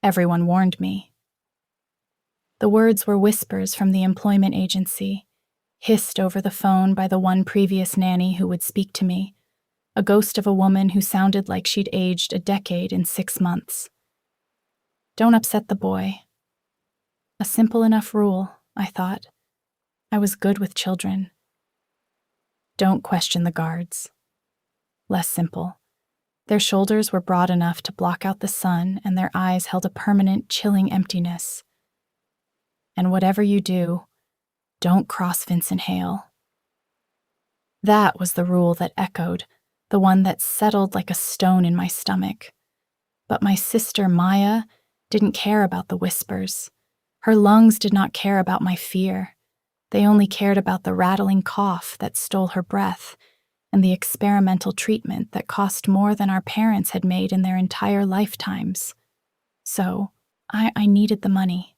Everyone warned me. The words were whispers from the employment agency, hissed over the phone by the one previous nanny who would speak to me, a ghost of a woman who sounded like she'd aged a decade in 6 months. Don't upset the boy. A simple enough rule, I thought. I was good with children. Don't question the guards. Less simple. Their shoulders were broad enough to block out the sun, and their eyes held a permanent, chilling emptiness. And whatever you do, don't cross Vincent Hale. That was the rule that echoed, the one that settled like a stone in my stomach. But my sister Maya didn't care about the whispers. Her lungs did not care about my fear. They only cared about the rattling cough that stole her breath and the experimental treatment that cost more than our parents had made in their entire lifetimes. So, I needed the money.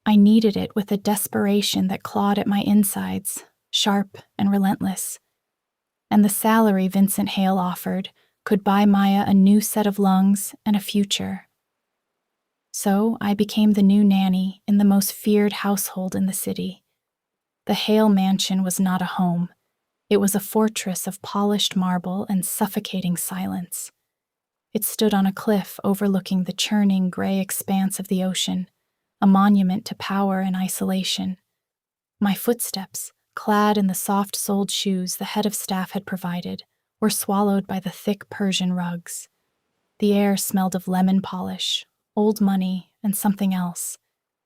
I needed it with a desperation that clawed at my insides, sharp and relentless. And the salary Vincent Hale offered could buy Maya a new set of lungs and a future. So I became the new nanny in the most feared household in the city. The Hale mansion was not a home. It was a fortress of polished marble and suffocating silence. It stood on a cliff overlooking the churning gray expanse of the ocean, a monument to power and isolation. My footsteps, clad in the soft-soled shoes the head of staff had provided, were swallowed by the thick Persian rugs. The air smelled of lemon polish, old money, and something else,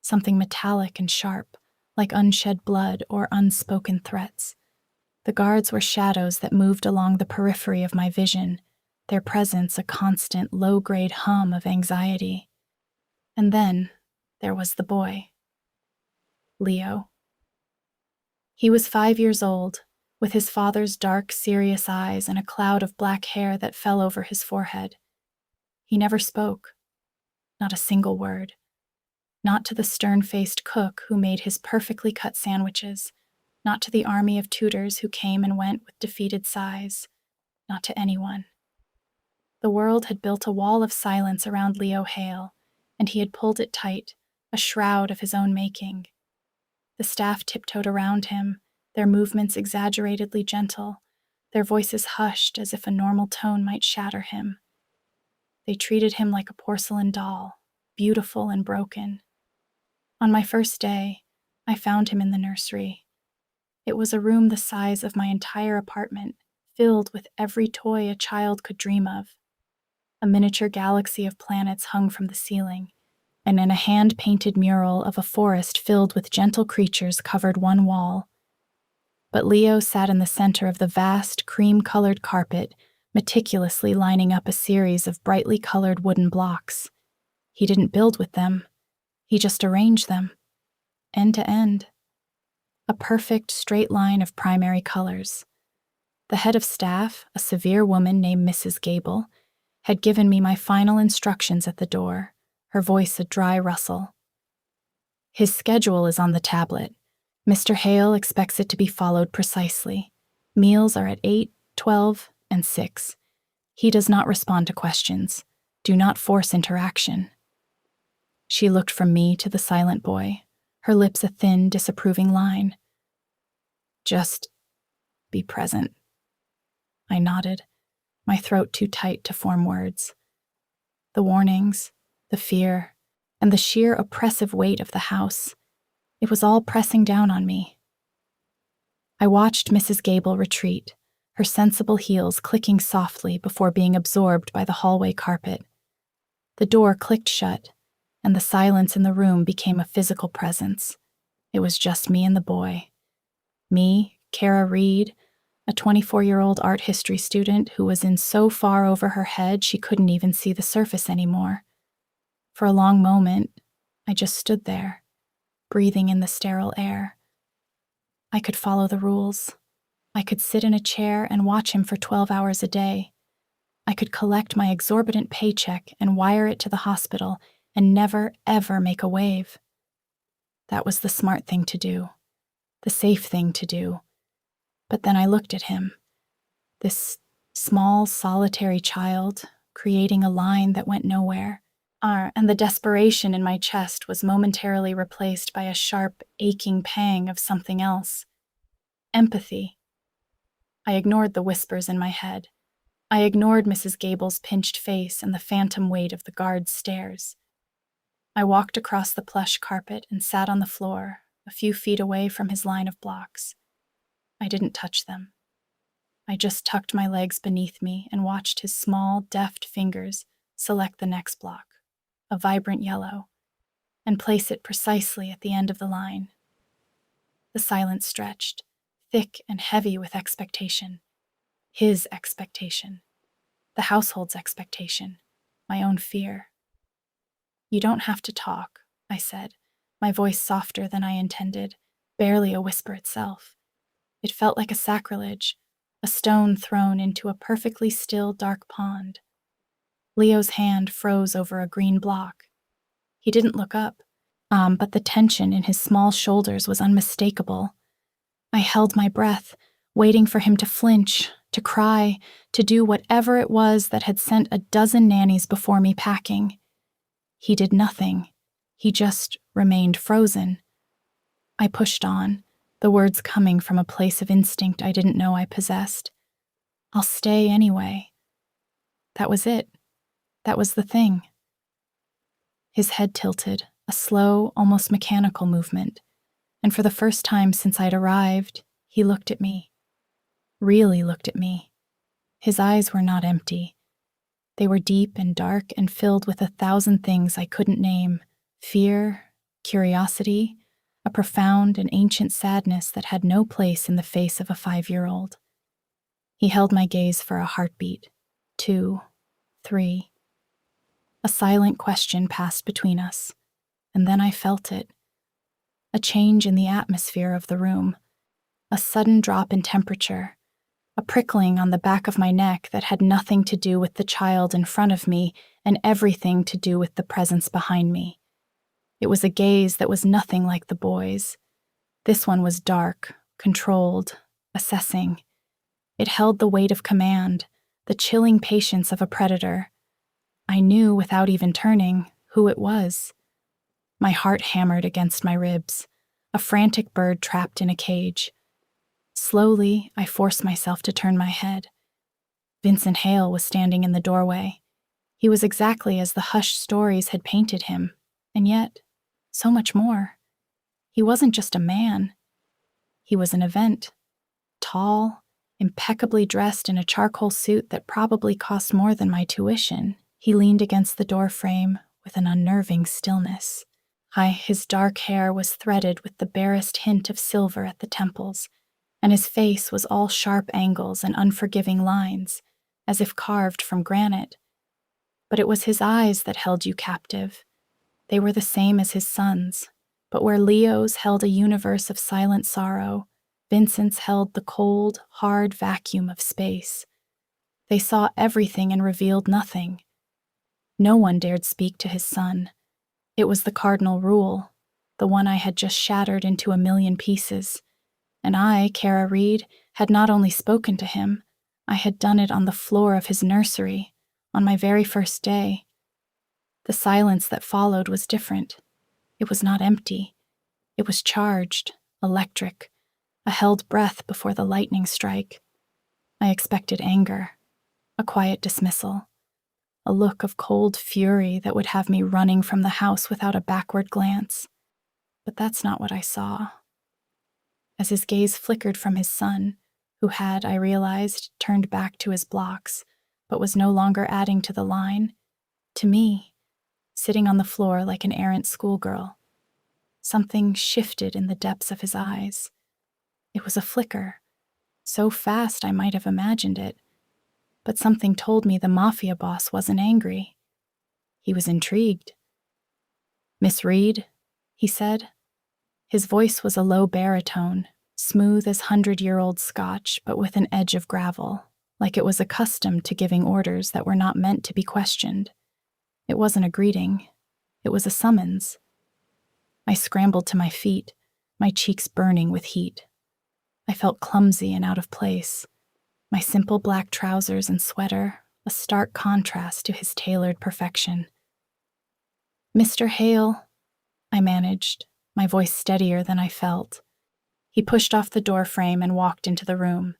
something metallic and sharp, like unshed blood or unspoken threats. The guards were shadows that moved along the periphery of my vision, their presence a constant low-grade hum of anxiety. And then there was the boy. Leo. He was 5 years old, with his father's dark, serious eyes and a cloud of black hair that fell over his forehead. He never spoke. Not a single word. Not to the stern-faced cook who made his perfectly cut sandwiches, not to the army of tutors who came and went with defeated sighs, not to anyone. The world had built a wall of silence around Leo Hale, and he had pulled it tight, a shroud of his own making. The staff tiptoed around him, their movements exaggeratedly gentle, their voices hushed as if a normal tone might shatter him. They treated him like a porcelain doll, beautiful and broken. On my first day, I found him in the nursery. It was a room the size of my entire apartment, filled with every toy a child could dream of. A miniature galaxy of planets hung from the ceiling, and in a hand-painted mural of a forest filled with gentle creatures covered one wall. But Leo sat in the center of the vast, cream-colored carpet, meticulously lining up a series of brightly colored wooden blocks. He didn't build with them. He just arranged them, end to end. A perfect straight line of primary colors. The head of staff, a severe woman named Mrs. Gable, had given me my final instructions at the door, her voice a dry rustle. His schedule is on the tablet. Mr. Hale expects it to be followed precisely. Meals are at 8, 12, and 6. He does not respond to questions. Do not force interaction. She looked from me to the silent boy, her lips a thin, disapproving line. Just be present. I nodded, my throat too tight to form words. The warnings, the fear, and the sheer oppressive weight of the house, it was all pressing down on me. I watched Mrs. Gable retreat, her sensible heels clicking softly before being absorbed by the hallway carpet. The door clicked shut, and the silence in the room became a physical presence. It was just me and the boy. Me, Kara Reed, a 24-year-old art history student who was in so far over her head she couldn't even see the surface anymore. For a long moment, I just stood there, breathing in the sterile air. I could follow the rules. I could sit in a chair and watch him for 12 hours a day. I could collect my exorbitant paycheck and wire it to the hospital and never, ever make a wave. That was the smart thing to do, the safe thing to do. But then I looked at him, this small, solitary child, creating a line that went nowhere, And the desperation in my chest was momentarily replaced by a sharp, aching pang of something else. Empathy. I ignored the whispers in my head. I ignored Mrs. Gable's pinched face and the phantom weight of the guard's stares. I walked across the plush carpet and sat on the floor, a few feet away from his line of blocks. I didn't touch them. I just tucked my legs beneath me and watched his small, deft fingers select the next block, a vibrant yellow, and place it precisely at the end of the line. The silence stretched, thick and heavy with expectation. His expectation. The household's expectation. My own fear. "You don't have to talk," I said, my voice softer than I intended, barely a whisper itself. It felt like a sacrilege, a stone thrown into a perfectly still, dark pond. Leo's hand froze over a green block. He didn't look up, but the tension in his small shoulders was unmistakable. I held my breath, waiting for him to flinch, to cry, to do whatever it was that had sent a dozen nannies before me packing. He did nothing. He just remained frozen. I pushed on, the words coming from a place of instinct I didn't know I possessed. "I'll stay anyway." That was it. That was the thing. His head tilted, a slow, almost mechanical movement, and for the first time since I'd arrived, he looked at me. Really looked at me. His eyes were not empty. They were deep and dark and filled with 1,000 things I couldn't name: fear, curiosity, a profound and ancient sadness that had no place in the face of a 5-year-old. He held my gaze for a heartbeat, 2, 3. A silent question passed between us, and then I felt it. A change in the atmosphere of the room, a sudden drop in temperature, a prickling on the back of my neck that had nothing to do with the child in front of me and everything to do with the presence behind me. It was a gaze that was nothing like the boy's. This one was dark, controlled, assessing. It held the weight of command, the chilling patience of a predator. I knew, without even turning, who it was. My heart hammered against my ribs, a frantic bird trapped in a cage. Slowly, I forced myself to turn my head. Vincent Hale was standing in the doorway. He was exactly as the hushed stories had painted him, and yet, so much more. He wasn't just a man. He was an event. Tall, impeccably dressed in a charcoal suit that probably cost more than my tuition, he leaned against the door frame with an unnerving stillness. His dark hair was threaded with the barest hint of silver at the temples, and his face was all sharp angles and unforgiving lines, as if carved from granite. But it was his eyes that held you captive. They were the same as his son's, but where Leo's held a universe of silent sorrow, Vincent's held the cold, hard vacuum of space. They saw everything and revealed nothing. No one dared speak to his son. It was the cardinal rule, the one I had just shattered into a million pieces. And I, Kara Reed, had not only spoken to him, I had done it on the floor of his nursery, on my very first day. The silence that followed was different. It was not empty. It was charged, electric, a held breath before the lightning strike. I expected anger, a quiet dismissal, a look of cold fury that would have me running from the house without a backward glance. But that's not what I saw. As his gaze flickered from his son, who had, I realized, turned back to his blocks, but was no longer adding to the line, to me, sitting on the floor like an errant schoolgirl, something shifted in the depths of his eyes. It was a flicker, so fast I might have imagined it, but something told me the Mafia boss wasn't angry. He was intrigued. "Miss Reed," he said. His voice was a low baritone, smooth as 100-year-old Scotch, but with an edge of gravel, like it was accustomed to giving orders that were not meant to be questioned. It wasn't a greeting. It was a summons. I scrambled to my feet, my cheeks burning with heat. I felt clumsy and out of place. My simple black trousers and sweater, a stark contrast to his tailored perfection. Mr. Hale, I managed, my voice steadier than I felt. He pushed off the doorframe and walked into the room.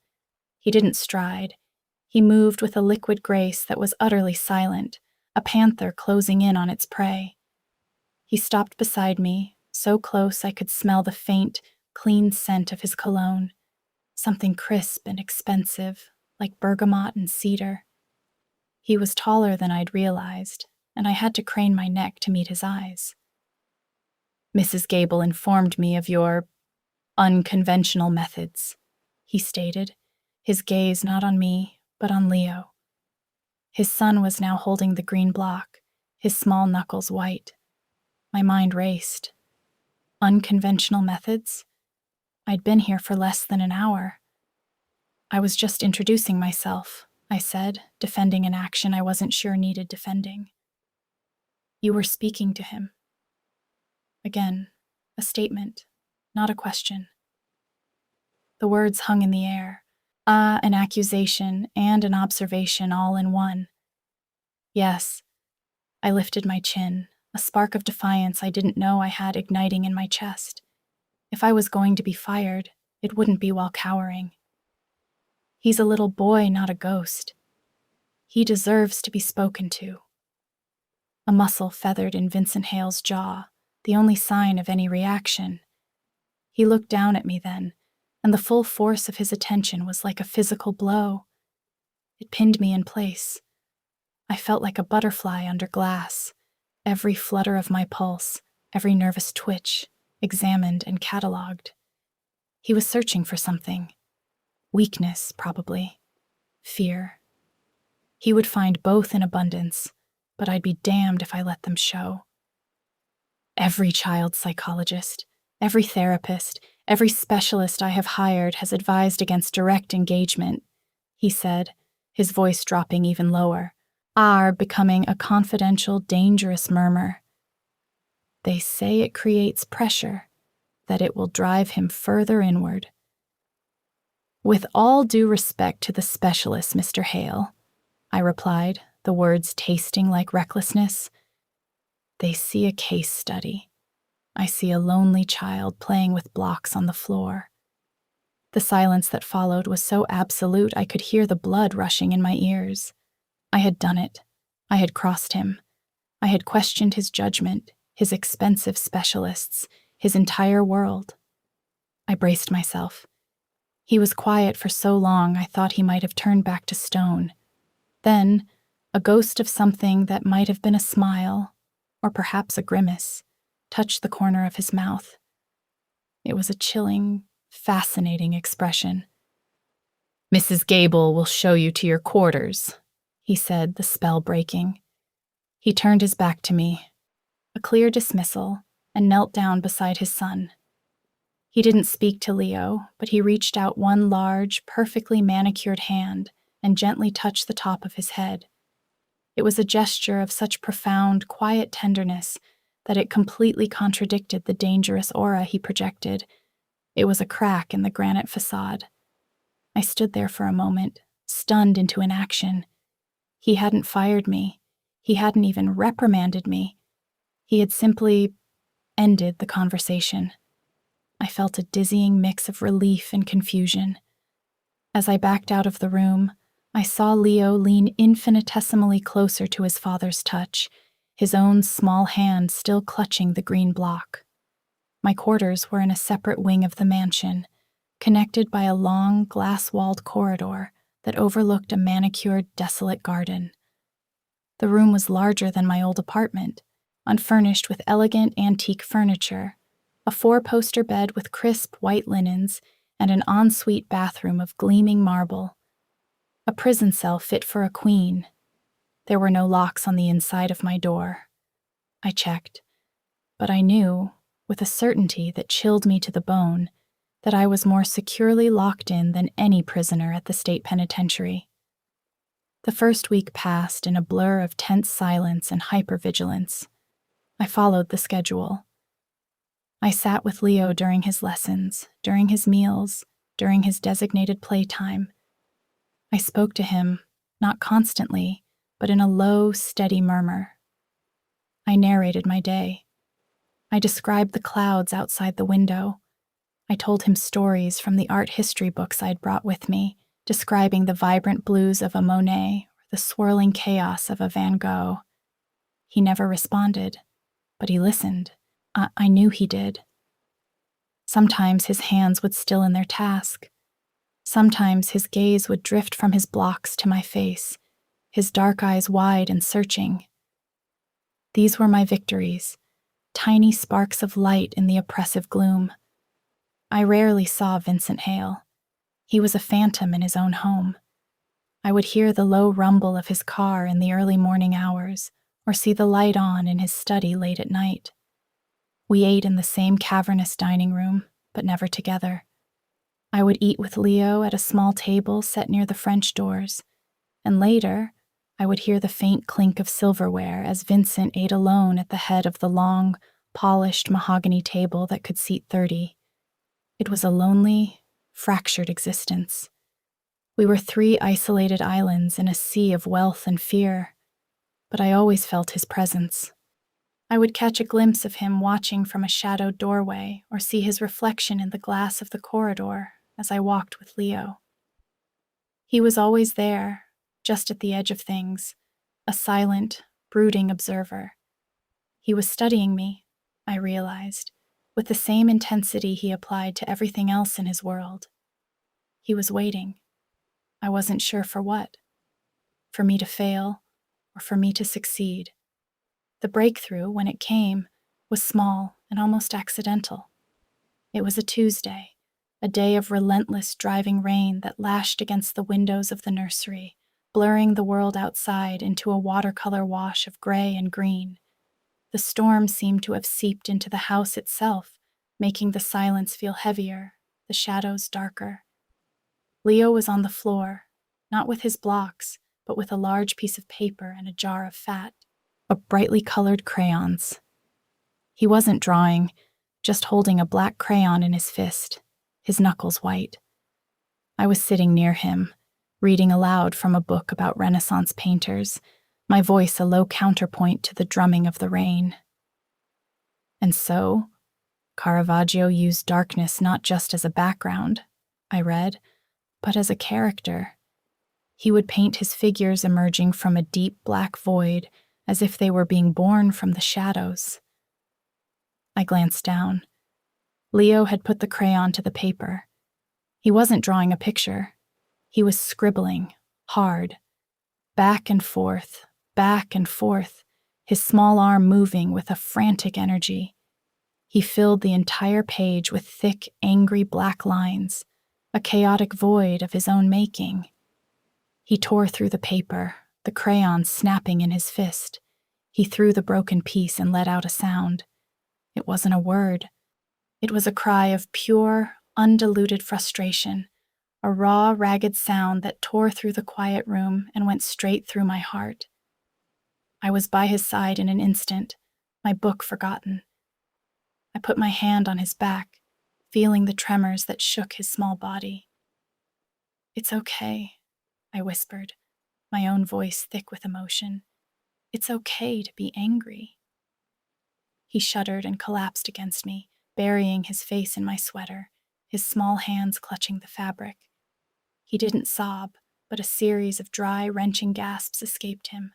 He didn't stride. He moved with a liquid grace that was utterly silent, a panther closing in on its prey. He stopped beside me, so close I could smell the faint, clean scent of his cologne, something crisp and expensive, like bergamot and cedar. He was taller than I'd realized, and I had to crane my neck to meet his eyes. Mrs. Gable informed me of your unconventional methods, he stated, his gaze not on me, but on Leo. His son was now holding the green block, his small knuckles white. My mind raced. Unconventional methods? I'd been here for less than an hour. I was just introducing myself, I said, defending an action I wasn't sure needed defending. You were speaking to him. Again, a statement, not a question. The words hung in the air. An accusation and an observation all in one. Yes, I lifted my chin, a spark of defiance I didn't know I had igniting in my chest. If I was going to be fired, it wouldn't be while cowering. He's a little boy, not a ghost. He deserves to be spoken to. A muscle feathered in Vincent Hale's jaw, the only sign of any reaction. He looked down at me then, and the full force of his attention was like a physical blow. It pinned me in place. I felt like a butterfly under glass, every flutter of my pulse, every nervous twitch, examined and catalogued. He was searching for something. Weakness, probably. Fear. He would find both in abundance, but I'd be damned if I let them show. Every child psychologist, every therapist, every specialist I have hired has advised against direct engagement, he said, his voice dropping even lower, becoming a confidential, dangerous murmur. They say it creates pressure, that it will drive him further inward. With all due respect to the specialist, Mr. Hale, I replied, the words tasting like recklessness. They see a case study. I see a lonely child playing with blocks on the floor. The silence that followed was so absolute I could hear the blood rushing in my ears. I had done it. I had crossed him. I had questioned his judgment, his expensive specialists, his entire world. I braced myself. He was quiet for so long I thought he might have turned back to stone. Then, a ghost of something that might have been a smile, or perhaps a grimace, touched the corner of his mouth. It was a chilling, fascinating expression. Mrs. Gable will show you to your quarters, he said, the spell breaking. He turned his back to me, a clear dismissal, and knelt down beside his son. He didn't speak to Leo, but he reached out one large, perfectly manicured hand and gently touched the top of his head. It was a gesture of such profound, quiet tenderness that it completely contradicted the dangerous aura he projected. It was a crack in the granite facade. I stood there for a moment, stunned into inaction. He hadn't fired me. He hadn't even reprimanded me. He had simply ended the conversation. I felt a dizzying mix of relief and confusion. As I backed out of the room, I saw Leo lean infinitesimally closer to his father's touch, his own small hand still clutching the green block. My quarters were in a separate wing of the mansion, connected by a long, glass-walled corridor that overlooked a manicured, desolate garden. The room was larger than my old apartment, unfurnished with elegant antique furniture, a 4-poster bed with crisp white linens, and an ensuite bathroom of gleaming marble. A prison cell fit for a queen. There were no locks on the inside of my door. I checked, but I knew, with a certainty that chilled me to the bone, that I was more securely locked in than any prisoner at the state penitentiary. The first week passed in a blur of tense silence and hypervigilance. I followed the schedule. I sat with Leo during his lessons, during his meals, during his designated playtime. I spoke to him, not constantly, but in a low, steady murmur. I narrated my day. I described the clouds outside the window. I told him stories from the art history books I'd brought with me, describing the vibrant blues of a Monet or the swirling chaos of a Van Gogh. He never responded, but he listened. I knew he did. Sometimes his hands would still in their task. Sometimes his gaze would drift from his blocks to my face, his dark eyes wide and searching. These were my victories, tiny sparks of light in the oppressive gloom. I rarely saw Vincent Hale. He was a phantom in his own home. I would hear the low rumble of his car in the early morning hours, or see the light on in his study late at night. We ate in the same cavernous dining room, but never together. I would eat with Leo at a small table set near the French doors, and later, I would hear the faint clink of silverware as Vincent ate alone at the head of the long, polished mahogany table that could seat 30. It was a lonely, fractured existence. We were 3 isolated islands in a sea of wealth and fear, but I always felt his presence. I would catch a glimpse of him watching from a shadowed doorway or see his reflection in the glass of the corridor as I walked with Leo. He was always there, just at the edge of things, a silent, brooding observer. He was studying me, I realized, with the same intensity he applied to everything else in his world. He was waiting. I wasn't sure for what. For me to fail, or for me to succeed. The breakthrough, when it came, was small and almost accidental. It was a Tuesday, a day of relentless driving rain that lashed against the windows of the nursery, blurring the world outside into a watercolor wash of gray and green. The storm seemed to have seeped into the house itself, making the silence feel heavier, the shadows darker. Leo was on the floor, not with his blocks, but with a large piece of paper and a jar of fat, of brightly colored crayons. He wasn't drawing, just holding a black crayon in his fist, his knuckles white. I was sitting near him, reading aloud from a book about Renaissance painters, my voice a low counterpoint to the drumming of the rain. And so, Caravaggio used darkness not just as a background, I read, but as a character. He would paint his figures emerging from a deep black void as if they were being born from the shadows. I glanced down. Leo had put the crayon to the paper. He wasn't drawing a picture. He was scribbling, hard, back and forth, his small arm moving with a frantic energy. He filled the entire page with thick, angry black lines, a chaotic void of his own making. He tore through the paper, the crayon snapping in his fist. He threw the broken piece and let out a sound. It wasn't a word. It was a cry of pure, undiluted frustration, a raw, ragged sound that tore through the quiet room and went straight through my heart. I was by his side in an instant, my book forgotten. I put my hand on his back, feeling the tremors that shook his small body. "It's okay," I whispered, my own voice thick with emotion. "It's okay to be angry." He shuddered and collapsed against me, burying his face in my sweater, his small hands clutching the fabric. He didn't sob, but a series of dry, wrenching gasps escaped him.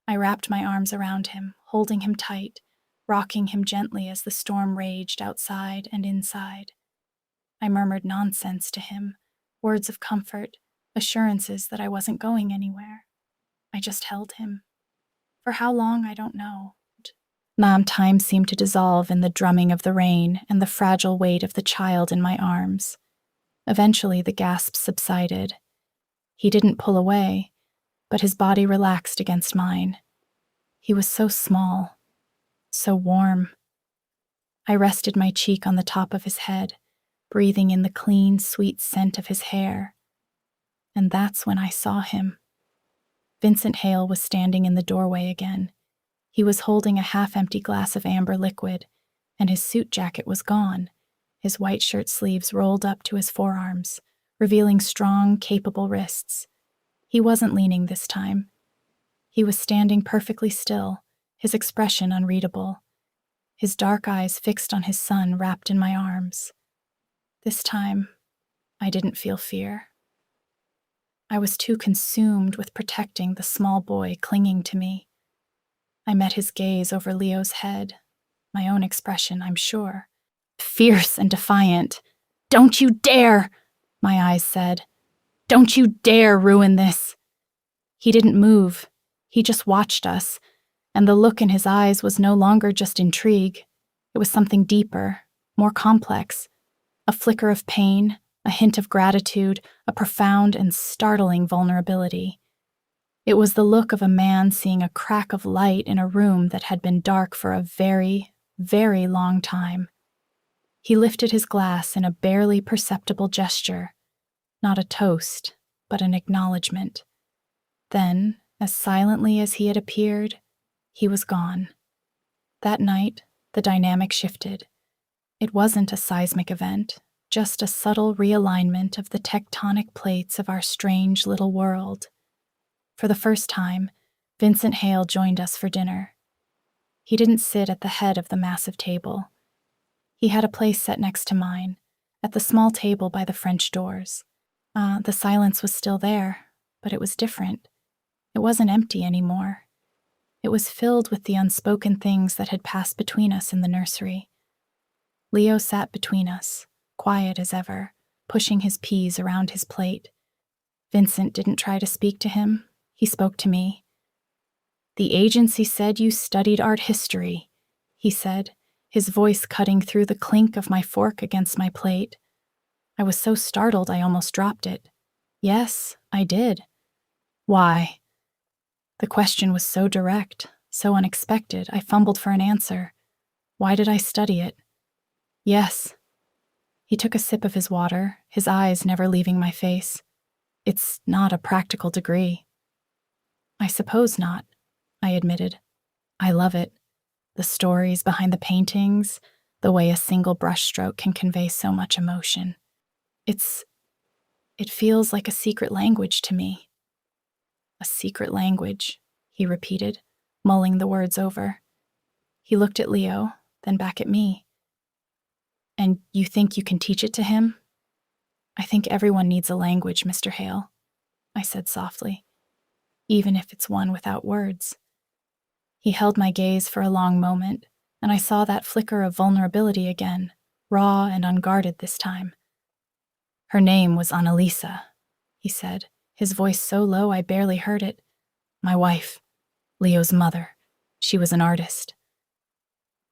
I wrapped my arms around him, holding him tight, rocking him gently as the storm raged outside and inside. I murmured nonsense to him, words of comfort, assurances that I wasn't going anywhere. I just held him. For how long, I don't know. Time seemed to dissolve in the drumming of the rain and the fragile weight of the child in my arms. Eventually, the gasps subsided. He didn't pull away, but his body relaxed against mine. He was so small, so warm. I rested my cheek on the top of his head, breathing in the clean, sweet scent of his hair. And that's when I saw him. Vincent Hale was standing in the doorway again. He was holding a half-empty glass of amber liquid, and his suit jacket was gone, his white shirt sleeves rolled up to his forearms, revealing strong, capable wrists. He wasn't leaning this time. He was standing perfectly still, his expression unreadable, his dark eyes fixed on his son wrapped in my arms. This time, I didn't feel fear. I was too consumed with protecting the small boy clinging to me. I met his gaze over Leo's head, my own expression, I'm sure. Fierce and defiant. "Don't you dare!" my eyes said. "Don't you dare ruin this!" He didn't move. He just watched us, and the look in his eyes was no longer just intrigue. It was something deeper, more complex. A flicker of pain, a hint of gratitude, a profound and startling vulnerability. It was the look of a man seeing a crack of light in a room that had been dark for a very, very long time. He lifted his glass in a barely perceptible gesture, not a toast, but an acknowledgement. Then, as silently as he had appeared, he was gone. That night, the dynamic shifted. It wasn't a seismic event, just a subtle realignment of the tectonic plates of our strange little world. For the first time, Vincent Hale joined us for dinner. He didn't sit at the head of the massive table. He had a place set next to mine, at the small table by the French doors. The silence was still there, but it was different. It wasn't empty anymore. It was filled with the unspoken things that had passed between us in the nursery. Leo sat between us, quiet as ever, pushing his peas around his plate. Vincent didn't try to speak to him. He spoke to me. "The agency said you studied art history," he said, his voice cutting through the clink of my fork against my plate. I was so startled I almost dropped it. Yes, I did. Why? The question was so direct, so unexpected, I fumbled for an answer. Why did I study it? Yes. He took a sip of his water, his eyes never leaving my face. It's not a practical degree. I suppose not, I admitted. I love it. The stories behind the paintings, the way a single brushstroke can convey so much emotion. It feels like a secret language to me. A secret language, he repeated, mulling the words over. He looked at Leo, then back at me. And you think you can teach it to him? I think everyone needs a language, Mr. Hale, I said softly, even if it's one without words. He held my gaze for a long moment, and I saw that flicker of vulnerability again, raw and unguarded this time. Her name was Annalisa, he said, his voice so low I barely heard it. My wife, Leo's mother. She was an artist.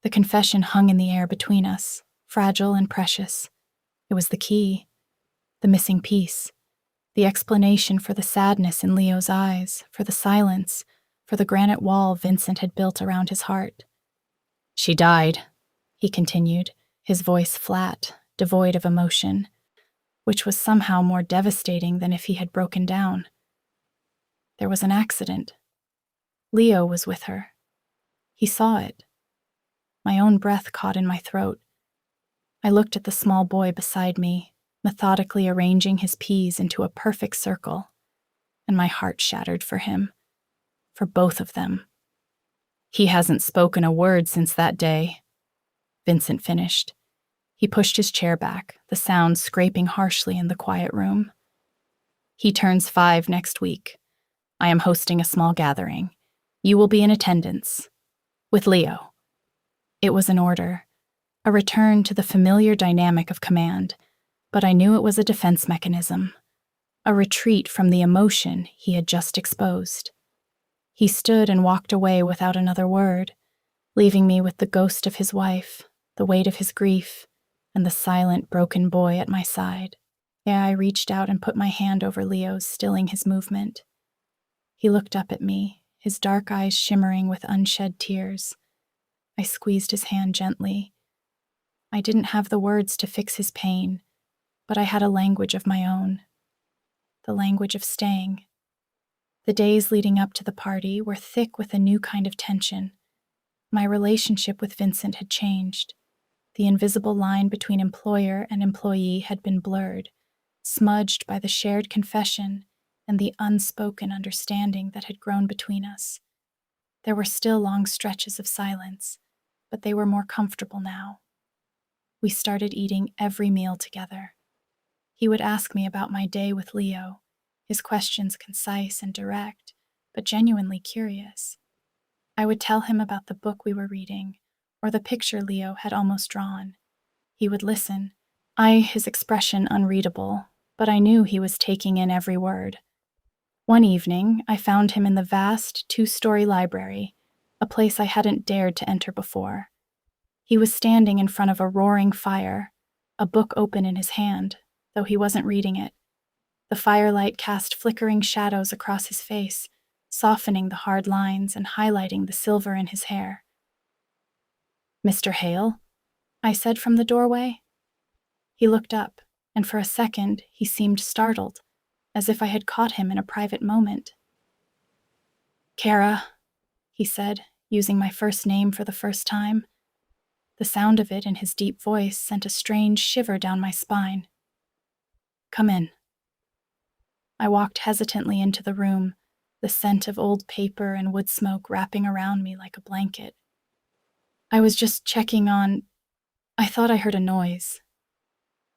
The confession hung in the air between us, fragile and precious. It was the key, the missing piece, the explanation for the sadness in Leo's eyes, for the silence, for the granite wall Vincent had built around his heart. She died, he continued, his voice flat, devoid of emotion, which was somehow more devastating than if he had broken down. There was an accident. Leo was with her. He saw it. My own breath caught in my throat. I looked at the small boy beside me, methodically arranging his peas into a perfect circle, and my heart shattered for him, for both of them. He hasn't spoken a word since that day, Vincent finished. He pushed his chair back, the sound scraping harshly in the quiet room. He turns 5 next week. I am hosting a small gathering. You will be in attendance. With Leo. It was an order, a return to the familiar dynamic of command, but I knew it was a defense mechanism, a retreat from the emotion he had just exposed. He stood and walked away without another word, leaving me with the ghost of his wife, the weight of his grief, and the silent, broken boy at my side. I reached out and put my hand over Leo's, stilling his movement. He looked up at me, his dark eyes shimmering with unshed tears. I squeezed his hand gently. I didn't have the words to fix his pain, but I had a language of my own. The language of staying. The days leading up to the party were thick with a new kind of tension. My relationship with Vincent had changed. The invisible line between employer and employee had been blurred, smudged by the shared confession and the unspoken understanding that had grown between us. There were still long stretches of silence, but they were more comfortable now. We started eating every meal together. He would ask me about my day with Leo, his questions concise and direct, but genuinely curious. I would tell him about the book we were reading, or the picture Leo had almost drawn. He would listen, his expression unreadable, but I knew he was taking in every word. One evening, I found him in the vast, 2-story library, a place I hadn't dared to enter before. He was standing in front of a roaring fire, a book open in his hand, though he wasn't reading it. The firelight cast flickering shadows across his face, softening the hard lines and highlighting the silver in his hair. "Mr. Hale?" I said from the doorway. He looked up, and for a second he seemed startled, as if I had caught him in a private moment. "Kara," he said, using my first name for the first time. The sound of it in his deep voice sent a strange shiver down my spine. "Come in." I walked hesitantly into the room, the scent of old paper and wood smoke wrapping around me like a blanket. "I was just checking on... I thought I heard a noise."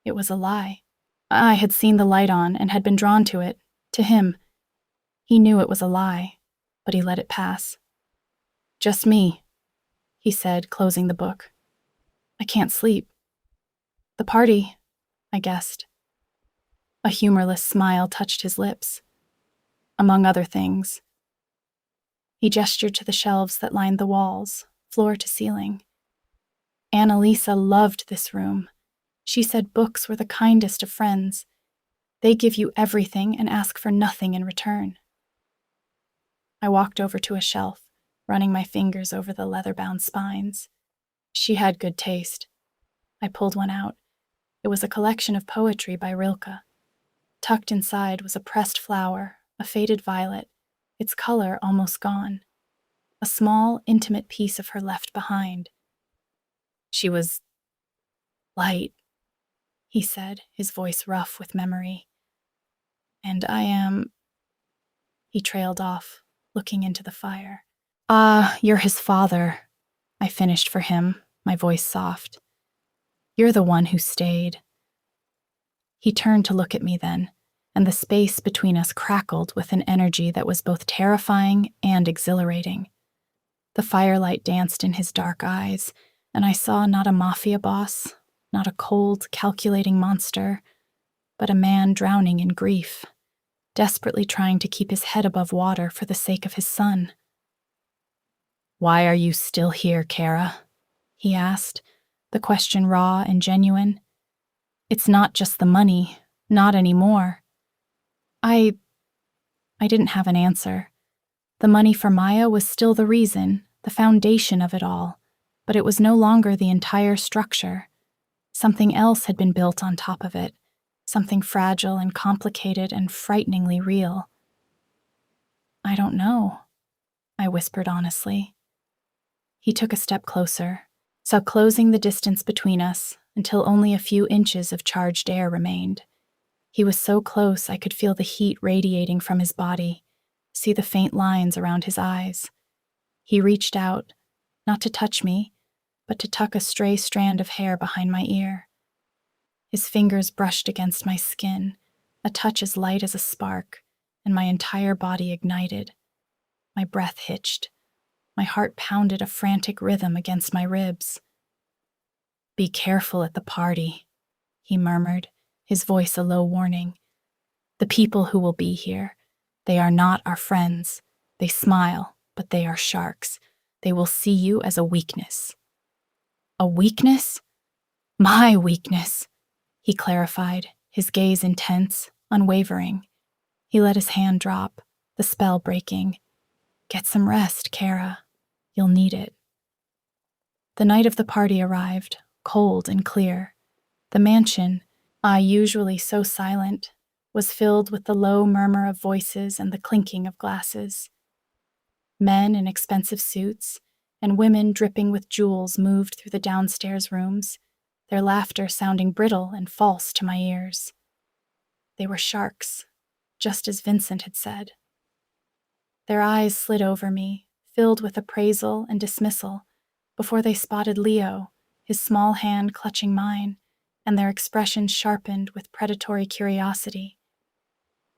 It was a lie. I had seen the light on and had been drawn to it, to him. He knew it was a lie, but he let it pass. "Just me," he said, closing the book. "I can't sleep." "The party," I guessed. A humorless smile touched his lips. "Among other things." He gestured to the shelves that lined the walls, floor to ceiling. Annalisa loved this room. She said books were the kindest of friends. They give you everything and ask for nothing in return. I walked over to a shelf, running my fingers over the leather-bound spines. She had good taste. I pulled one out. It was a collection of poetry by Rilke. Tucked inside was a pressed flower, a faded violet, its color almost gone. A small, intimate piece of her left behind. "She was light," he said, his voice rough with memory. "And I am..." He trailed off, looking into the fire. You're his father," I finished for him, my voice soft. "You're the one who stayed." He turned to look at me then, and the space between us crackled with an energy that was both terrifying and exhilarating. The firelight danced in his dark eyes, and I saw not a mafia boss, not a cold, calculating monster, but a man drowning in grief, desperately trying to keep his head above water for the sake of his son. "Why are you still here, Kara?" he asked, the question raw and genuine. "It's not just the money, not anymore." I didn't have an answer. The money for Maya was still the reason, the foundation of it all, but it was no longer the entire structure. Something else had been built on top of it, something fragile and complicated and frighteningly real. "I don't know," I whispered honestly. He took a step closer, so closing the distance between us until only a few inches of charged air remained. He was so close I could feel the heat radiating from his body, see the faint lines around his eyes. He reached out, not to touch me, but to tuck a stray strand of hair behind my ear. His fingers brushed against my skin, a touch as light as a spark, and my entire body ignited. My breath hitched. My heart pounded a frantic rhythm against my ribs. "Be careful at the party," he murmured, his voice a low warning. "The people who will be here, they are not our friends. They smile, but they are sharks. They will see you as a weakness." "A weakness?" "My weakness," he clarified, his gaze intense, unwavering. He let his hand drop, the spell breaking. "Get some rest, Kara. You'll need it." The night of the party arrived, cold and clear. The mansion, usually so silent, was filled with the low murmur of voices and the clinking of glasses. Men in expensive suits and women dripping with jewels moved through the downstairs rooms, their laughter sounding brittle and false to my ears. They were sharks, just as Vincent had said. Their eyes slid over me, filled with appraisal and dismissal, before they spotted Leo, his small hand clutching mine, and their expressions sharpened with predatory curiosity.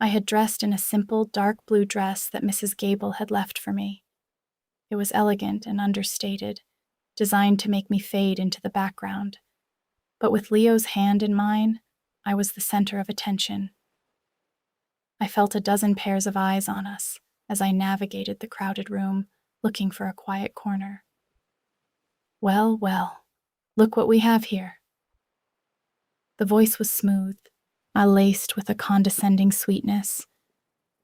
I had dressed in a simple dark blue dress that Mrs. Gable had left for me. It was elegant and understated, designed to make me fade into the background. But with Leo's hand in mine, I was the center of attention. I felt a dozen pairs of eyes on us as I navigated the crowded room, looking for a quiet corner. Well, well, look what we have here. The voice was smooth, laced with a condescending sweetness.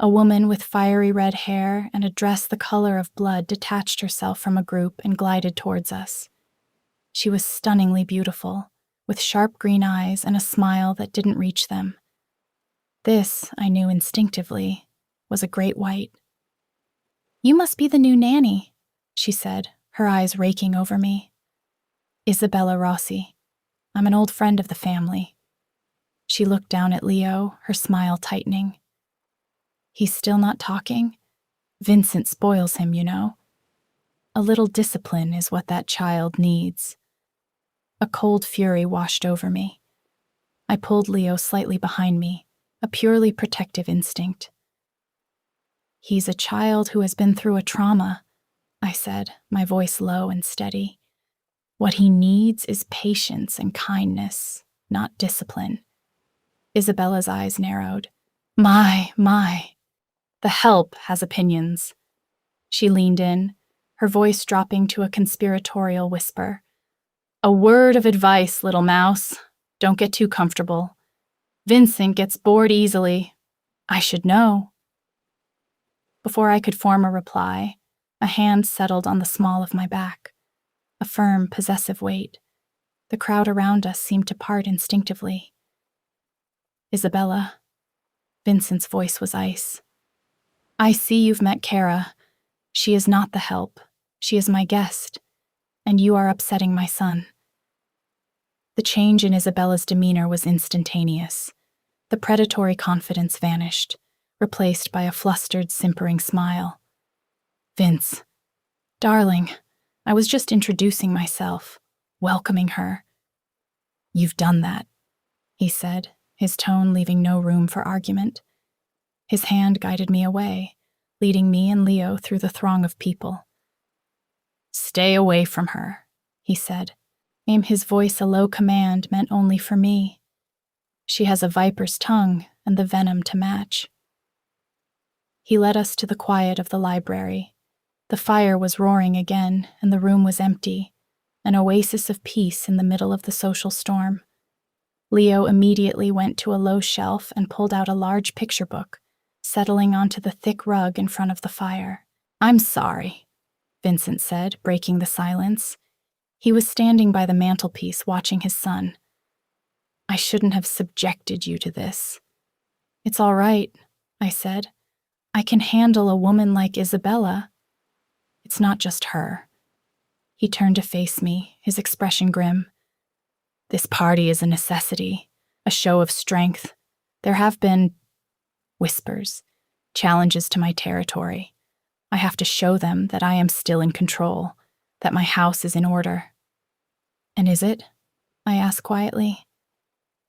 A woman with fiery red hair and a dress the color of blood detached herself from a group and glided towards us. She was stunningly beautiful, with sharp green eyes and a smile that didn't reach them. This, I knew instinctively, was a great white. "You must be the new nanny," she said, her eyes raking over me. "Isabella Rossi. I'm an old friend of the family." She looked down at Leo, her smile tightening. "He's still not talking? Vincent spoils him, you know. A little discipline is what that child needs." A cold fury washed over me. I pulled Leo slightly behind me, a purely protective instinct. "He's a child who has been through a trauma," I said, my voice low and steady. "What he needs is patience and kindness, not discipline." Isabella's eyes narrowed. My. The help has opinions." She leaned in, her voice dropping to a conspiratorial whisper. "A word of advice, little mouse. Don't get too comfortable. Vincent gets bored easily. I should know." Before I could form a reply, a hand settled on the small of my back, a firm, possessive weight. The crowd around us seemed to part instinctively. "Isabella." Vincent's voice was ice. "I see you've met Kara. She is not the help. She is my guest, and you are upsetting my son." The change in Isabella's demeanor was instantaneous. The predatory confidence vanished, replaced by a flustered, simpering smile. "Vince. Darling, I was just introducing myself, welcoming her." "You've done that," he said, his tone leaving no room for argument. His hand guided me away, leading me and Leo through the throng of people. "Stay away from her," he said. His voice a low command meant only for me. "She has a viper's tongue and the venom to match." He led us to the quiet of the library. The fire was roaring again, and the room was empty, an oasis of peace in the middle of the social storm. Leo immediately went to a low shelf and pulled out a large picture book, settling onto the thick rug in front of the fire. "I'm sorry," Vincent said, breaking the silence. He was standing by the mantelpiece watching his son. "I shouldn't have subjected you to this." "It's all right," I said. "I can handle a woman like Isabella. It's not just her." He turned to face me, his expression grim. "This party is a necessity, a show of strength. There have been whispers, challenges to my territory. I have to show them that I am still in control, that my house is in order." "And is it?" I asked quietly.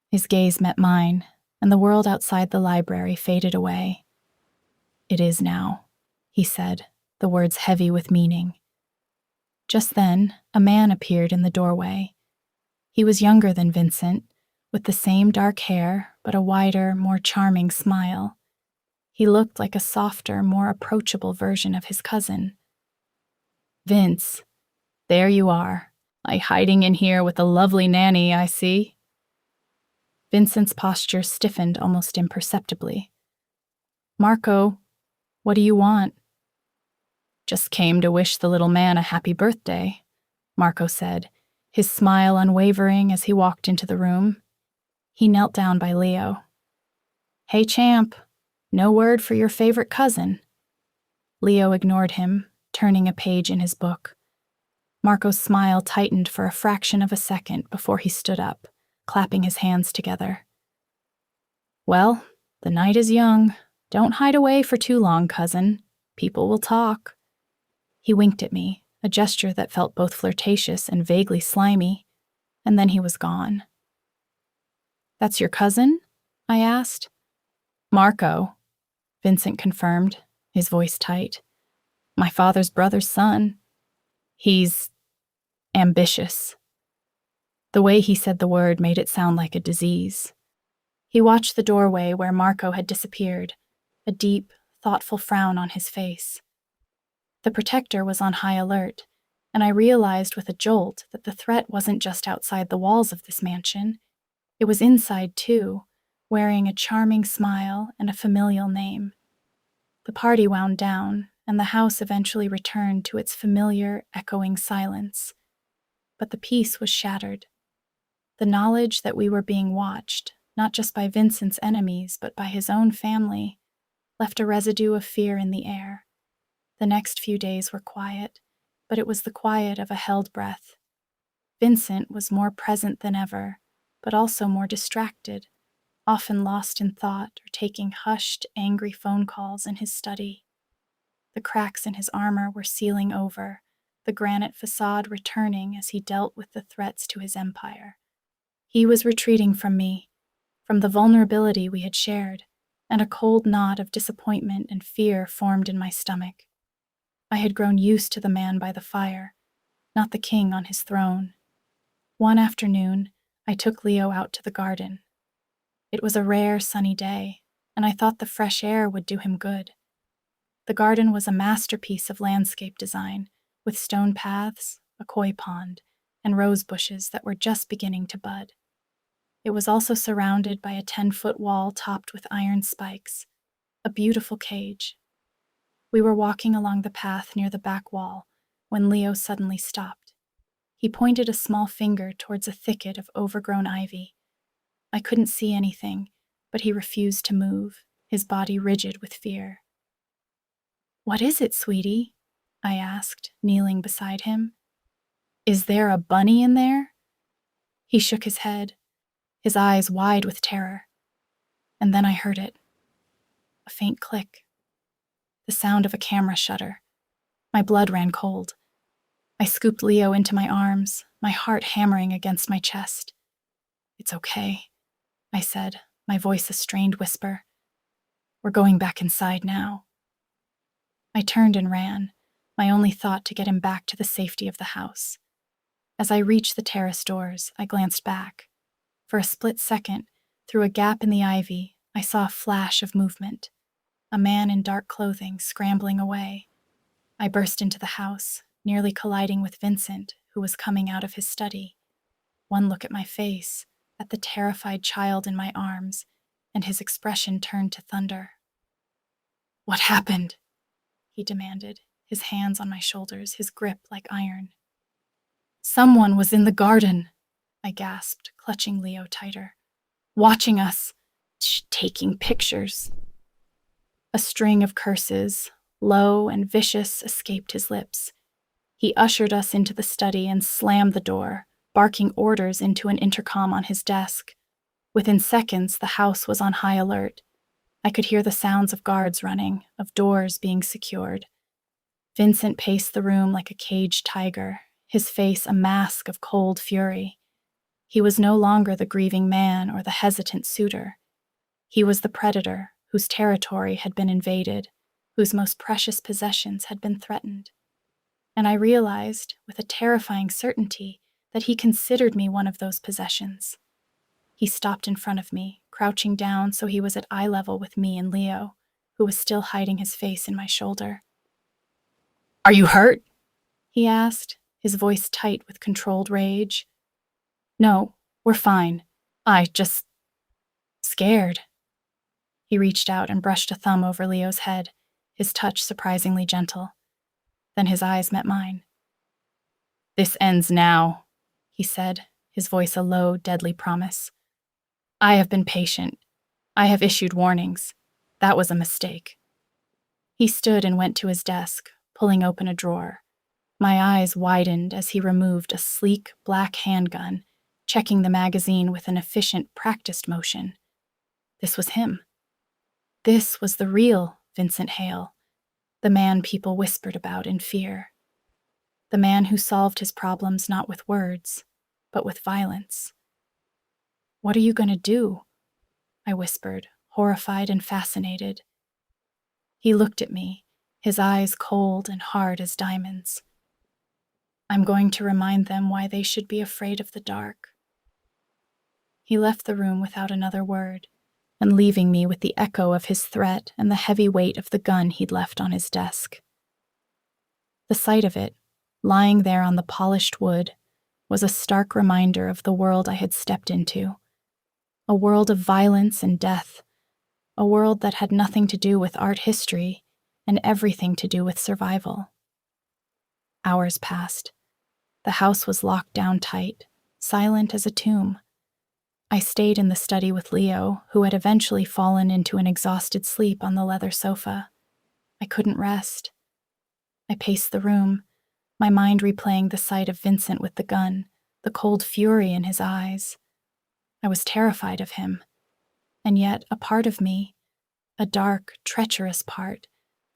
His gaze met mine, and the world outside the library faded away. "It is now," he said, the words heavy with meaning. Just then, a man appeared in the doorway. He was younger than Vincent, with the same dark hair, but a wider, more charming smile. He looked like a softer, more approachable version of his cousin. "Vince, there you are, hiding in here with a lovely nanny, I see." Vincent's posture stiffened almost imperceptibly. "Marco, what do you want?" "Just came to wish the little man a happy birthday," Marco said, his smile unwavering as he walked into the room. He knelt down by Leo. "Hey, champ, no word for your favorite cousin?" Leo ignored him, turning a page in his book. Marco's smile tightened for a fraction of a second before he stood up, clapping his hands together. "Well, the night is young. Don't hide away for too long, cousin. People will talk." He winked at me, a gesture that felt both flirtatious and vaguely slimy, and then he was gone. "That's your cousin?" I asked. "Marco," Vincent confirmed, his voice tight. "My father's brother's son. He's ambitious." The way he said the word made it sound like a disease. He watched the doorway where Marco had disappeared, a deep, thoughtful frown on his face. The protector was on high alert, and I realized with a jolt that the threat wasn't just outside the walls of this mansion. It was inside, too, wearing a charming smile and a familial name. The party wound down, and the house eventually returned to its familiar, echoing silence. But the peace was shattered. The knowledge that we were being watched, not just by Vincent's enemies, but by his own family, left a residue of fear in the air. The next few days were quiet, but it was the quiet of a held breath. Vincent was more present than ever, but also more distracted, often lost in thought or taking hushed, angry phone calls in his study. The cracks in his armor were sealing over, the granite facade returning as he dealt with the threats to his empire. He was retreating from me, from the vulnerability we had shared, and a cold knot of disappointment and fear formed in my stomach. I had grown used to the man by the fire, not the king on his throne. One afternoon, I took Leo out to the garden. It was a rare, sunny day, and I thought the fresh air would do him good. The garden was a masterpiece of landscape design, with stone paths, a koi pond, and rose bushes that were just beginning to bud. It was also surrounded by a 10-foot wall topped with iron spikes, a beautiful cage. We were walking along the path near the back wall when Leo suddenly stopped. He pointed a small finger towards a thicket of overgrown ivy. I couldn't see anything, but he refused to move, his body rigid with fear. "What is it, sweetie?" I asked, kneeling beside him. "Is there a bunny in there?" He shook his head, his eyes wide with terror. And then I heard it. A faint click. The sound of a camera shutter. My blood ran cold. I scooped Leo into my arms, my heart hammering against my chest. "It's okay," I said, my voice a strained whisper. "We're going back inside now." I turned and ran, my only thought to get him back to the safety of the house. As I reached the terrace doors, I glanced back. For a split second, through a gap in the ivy, I saw a flash of movement. A man in dark clothing scrambling away. I burst into the house, nearly colliding with Vincent, who was coming out of his study. One look at my face, at the terrified child in my arms, and his expression turned to thunder. "What happened?" he demanded, his hands on my shoulders, his grip like iron. "Someone was in the garden," I gasped, clutching Leo tighter. "Watching us, taking pictures." A string of curses, low and vicious, escaped his lips. He ushered us into the study and slammed the door, barking orders into an intercom on his desk. Within seconds, the house was on high alert. I could hear the sounds of guards running, of doors being secured. Vincent paced the room like a caged tiger, his face a mask of cold fury. He was no longer the grieving man or the hesitant suitor. He was the predator whose territory had been invaded, whose most precious possessions had been threatened. And I realized, with a terrifying certainty, that he considered me one of those possessions. He stopped in front of me, crouching down so he was at eye level with me and Leo, who was still hiding his face in my shoulder. "Are you hurt?" he asked, his voice tight with controlled rage. "No, we're fine. Just scared." He reached out and brushed a thumb over Leo's head, his touch surprisingly gentle. Then his eyes met mine. "This ends now," he said, his voice a low, deadly promise. "I have been patient. I have issued warnings. That was a mistake." He stood and went to his desk, pulling open a drawer. My eyes widened as he removed a sleek, black handgun, checking the magazine with an efficient, practiced motion. This was him. This was the real Vincent Hale, the man people whispered about in fear. The man who solved his problems not with words, but with violence. "What are you going to do?" I whispered, horrified and fascinated. He looked at me, his eyes cold and hard as diamonds. "I'm going to remind them why they should be afraid of the dark." He left the room without another word, and leaving me with the echo of his threat and the heavy weight of the gun he'd left on his desk. The sight of it, lying there on the polished wood, was a stark reminder of the world I had stepped into. A world of violence and death. A world that had nothing to do with art history and everything to do with survival. Hours passed. The house was locked down tight, silent as a tomb. I stayed in the study with Leo, who had eventually fallen into an exhausted sleep on the leather sofa. I couldn't rest. I paced the room, my mind replaying the sight of Vincent with the gun, the cold fury in his eyes. I was terrified of him, and yet a part of me, a dark, treacherous part,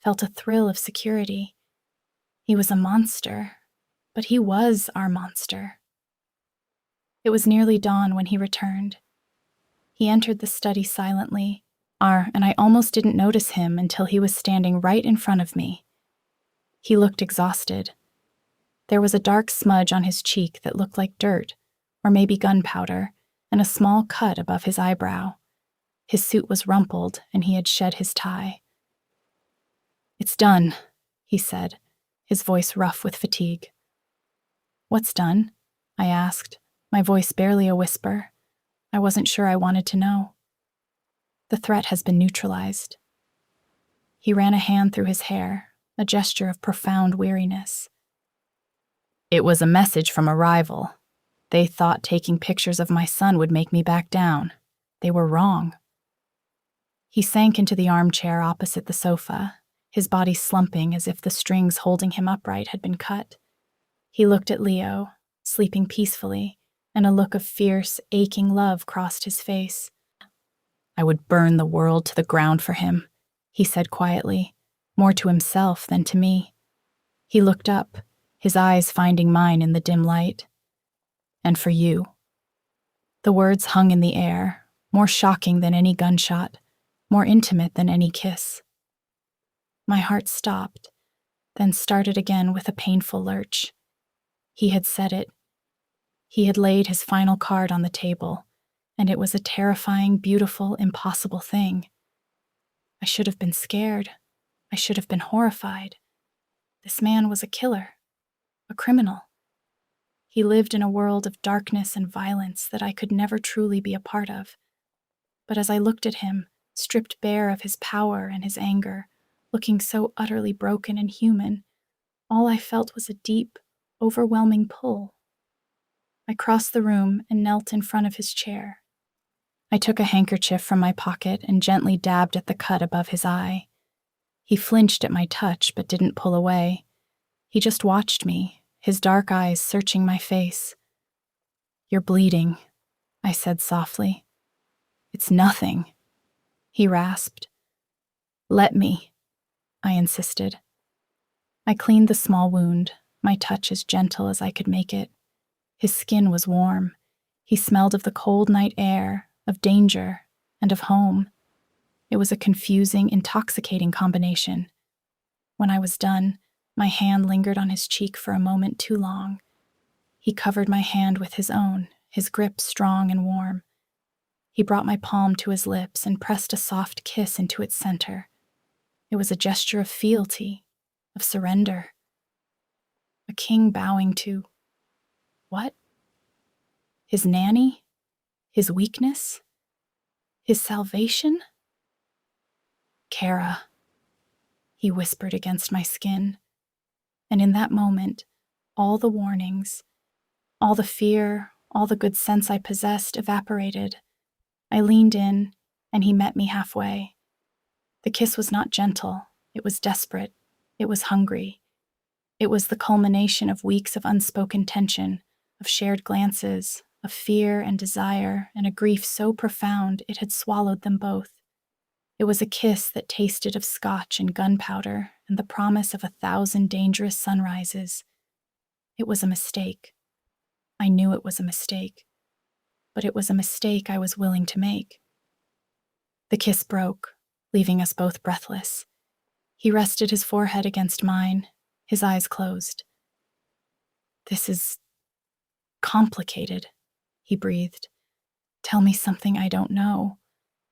felt a thrill of security. He was a monster, but he was our monster. It was nearly dawn when he returned. He entered the study silently, and I almost didn't notice him until he was standing right in front of me. He looked exhausted. There was a dark smudge on his cheek that looked like dirt, or maybe gunpowder, and a small cut above his eyebrow. His suit was rumpled, and he had shed his tie. "It's done," he said, his voice rough with fatigue. "What's done?" I asked, my voice barely a whisper. I wasn't sure I wanted to know. "The threat has been neutralized." He ran a hand through his hair, a gesture of profound weariness. "It was a message from a rival. They thought taking pictures of my son would make me back down. They were wrong." He sank into the armchair opposite the sofa, his body slumping as if the strings holding him upright had been cut. He looked at Leo, sleeping peacefully, and a look of fierce, aching love crossed his face. "I would burn the world to the ground for him," he said quietly, more to himself than to me. He looked up, his eyes finding mine in the dim light. "And for you." The words hung in the air, more shocking than any gunshot, more intimate than any kiss. My heart stopped, then started again with a painful lurch. He had said it. He had laid his final card on the table, and it was a terrifying, beautiful, impossible thing. I should have been scared. I should have been horrified. This man was a killer, a criminal. He lived in a world of darkness and violence that I could never truly be a part of. But as I looked at him, stripped bare of his power and his anger, looking so utterly broken and human, all I felt was a deep, overwhelming pull. I crossed the room and knelt in front of his chair. I took a handkerchief from my pocket and gently dabbed at the cut above his eye. He flinched at my touch but didn't pull away. He just watched me, his dark eyes searching my face. "You're bleeding," I said softly. "It's nothing," he rasped. "Let me," I insisted. I cleaned the small wound, my touch as gentle as I could make it. His skin was warm. He smelled of the cold night air, of danger, and of home. It was a confusing, intoxicating combination. When I was done, my hand lingered on his cheek for a moment too long. He covered my hand with his own, his grip strong and warm. He brought my palm to his lips and pressed a soft kiss into its center. It was a gesture of fealty, of surrender. A king bowing to what? His nanny? His weakness? His salvation? "Kara," he whispered against my skin. And in that moment, all the warnings, all the fear, all the good sense I possessed evaporated. I leaned in, and he met me halfway. The kiss was not gentle. It was desperate. It was hungry. It was the culmination of weeks of unspoken tension, of shared glances, of fear and desire, and a grief so profound it had swallowed them both. It was a kiss that tasted of scotch and gunpowder and the promise of 1,000 dangerous sunrises. It was a mistake. I knew it was a mistake, but it was a mistake I was willing to make. The kiss broke, leaving us both breathless. He rested his forehead against mine, his eyes closed. "This is complicated," he breathed. "Tell me something I don't know,"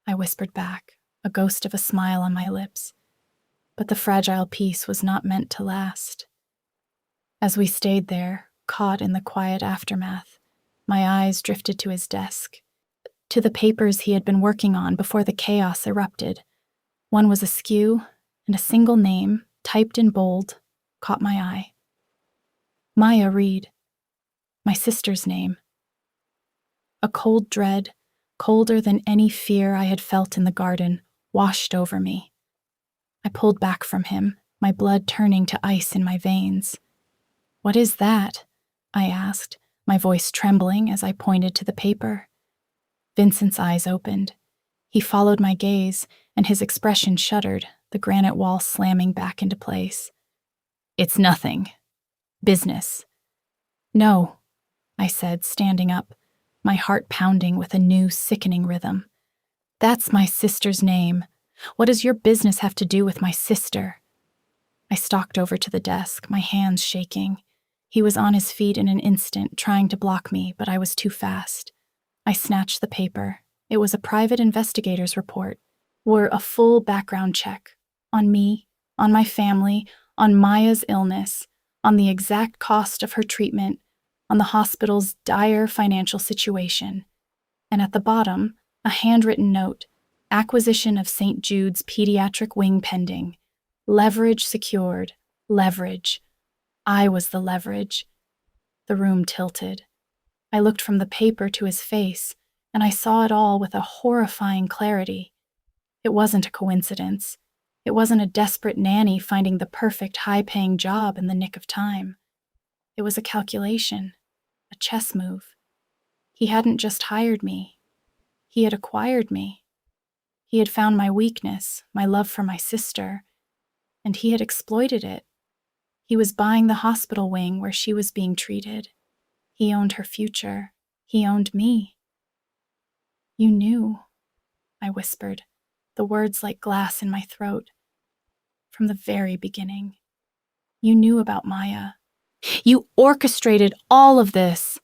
I whispered back, a ghost of a smile on my lips. But the fragile peace was not meant to last. As we stayed there, caught in the quiet aftermath, my eyes drifted to his desk, to the papers he had been working on before the chaos erupted. One was askew, and a single name, typed in bold, caught my eye. Maya Reed. My sister's name. A cold dread, colder than any fear I had felt in the garden, washed over me. I pulled back from him, my blood turning to ice in my veins. "What is that?" I asked, my voice trembling as I pointed to the paper. Vincent's eyes opened. He followed my gaze, and his expression shuddered, the granite wall slamming back into place. "It's nothing. Business." "No," I said, standing up, my heart pounding with a new, sickening rhythm. "That's my sister's name. What does your business have to do with my sister?" I stalked over to the desk, my hands shaking. He was on his feet in an instant, trying to block me, but I was too fast. I snatched the paper. It was a private investigator's report. Were a full background check. On me, on my family, on Maya's illness, on the exact cost of her treatment, on the hospital's dire financial situation. And at the bottom, a handwritten note: acquisition of St. Jude's pediatric wing pending. Leverage secured. Leverage. I was the leverage. The room tilted. I looked from the paper to his face, and I saw it all with a horrifying clarity. It wasn't a coincidence. It wasn't a desperate nanny finding the perfect high-paying job in the nick of time. It was a calculation, a chess move. He hadn't just hired me. He had acquired me. He had found my weakness, my love for my sister, and he had exploited it. He was buying the hospital wing where she was being treated. He owned her future. He owned me. "You knew," I whispered, the words like glass in my throat. "From the very beginning. You knew about Maya. You orchestrated all of this."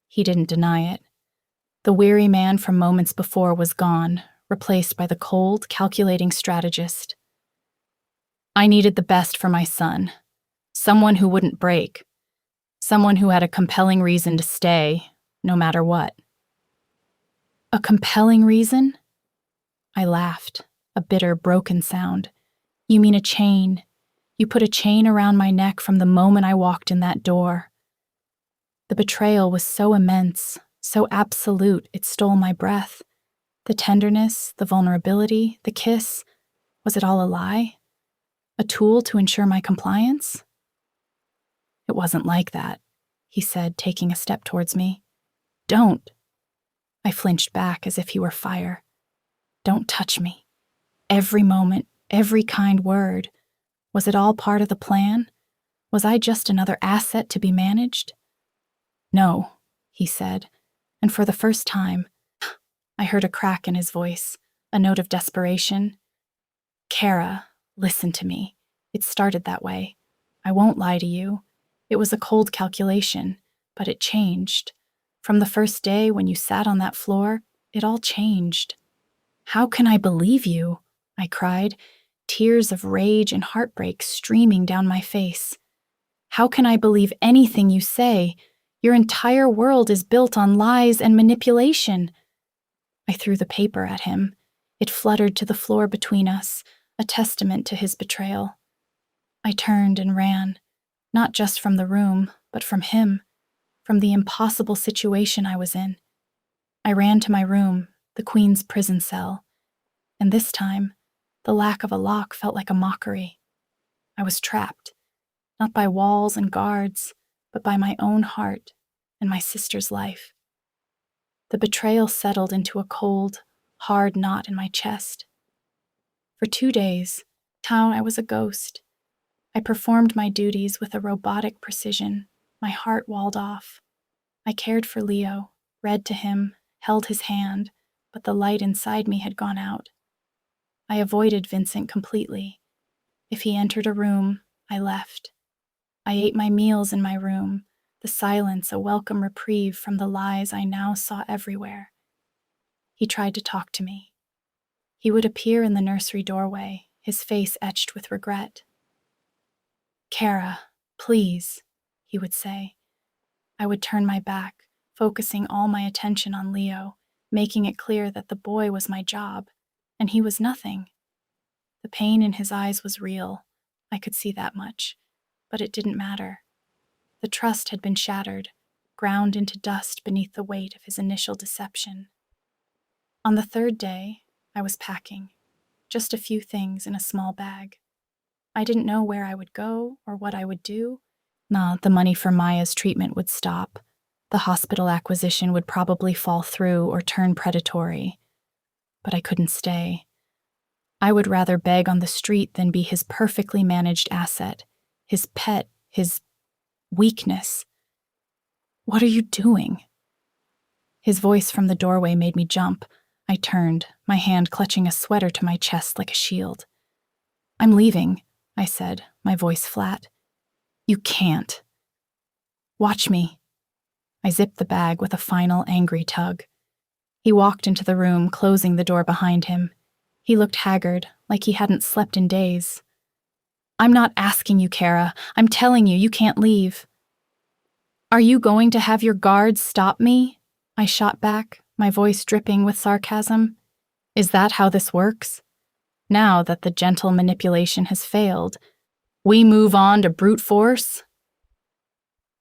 He didn't deny it. The weary man from moments before was gone, replaced by the cold, calculating strategist. "I needed the best for my son. Someone who wouldn't break. Someone who had a compelling reason to stay, no matter what." "A compelling reason?" I laughed, a bitter, broken sound. "You mean a chain. You put a chain around my neck from the moment I walked in that door." The betrayal was so immense, so absolute, it stole my breath. The tenderness, the vulnerability, the kiss, was it all a lie? A tool to ensure my compliance? "It wasn't like that," he said, taking a step towards me. "Don't." I flinched back as if he were fire. "Don't touch me." Every moment, every kind word. Was it all part of the plan? Was I just another asset to be managed? "No," he said, and for the first time, I heard a crack in his voice, a note of desperation. "Kara, listen to me. It started that way. I won't lie to you. It was a cold calculation, but it changed. From the first day when you sat on that floor, it all changed." "How can I believe you?" I cried, tears of rage and heartbreak streaming down my face. "How can I believe anything you say? Your entire world is built on lies and manipulation." I threw the paper at him. It fluttered to the floor between us, a testament to his betrayal. I turned and ran, not just from the room, but from him, from the impossible situation I was in. I ran to my room, the Queen's prison cell, and this time, the lack of a lock felt like a mockery. I was trapped, not by walls and guards, but by my own heart and my sister's life. The betrayal settled into a cold, hard knot in my chest. For 2 days, I was a ghost. I performed my duties with a robotic precision, My heart walled off. I cared for Leo, read to him, held his hand, but the light inside me had gone out. I avoided Vincent completely. If he entered a room, I left. I ate my meals in my room, the silence a welcome reprieve from the lies I now saw everywhere. He tried to talk to me. He would appear in the nursery doorway, his face etched with regret. "Kara, please," he would say. I would turn my back, focusing all my attention on Leo, making it clear that the boy was my job, and he was nothing. The pain in his eyes was real. I could see that much, but it didn't matter. The trust had been shattered, ground into dust beneath the weight of his initial deception. On the third day, I was packing, just a few things in a small bag. I didn't know where I would go or what I would do. The money for Maya's treatment would stop. The hospital acquisition would probably fall through or turn predatory. But I couldn't stay. I would rather beg on the street than be his perfectly managed asset, his pet, his weakness. "What are you doing?" His voice from the doorway made me jump. I turned, my hand clutching a sweater to my chest like a shield. "I'm leaving," I said, my voice flat. "You can't." "Watch me." I zipped the bag with a final angry tug. He walked into the room, closing the door behind him. He looked haggard, like he hadn't slept in days. "I'm not asking you, Kara. I'm telling you, you can't leave." "Are you going to have your guards stop me?" I shot back, my voice dripping with sarcasm. "Is that how this works? Now that the gentle manipulation has failed, we move on to brute force?"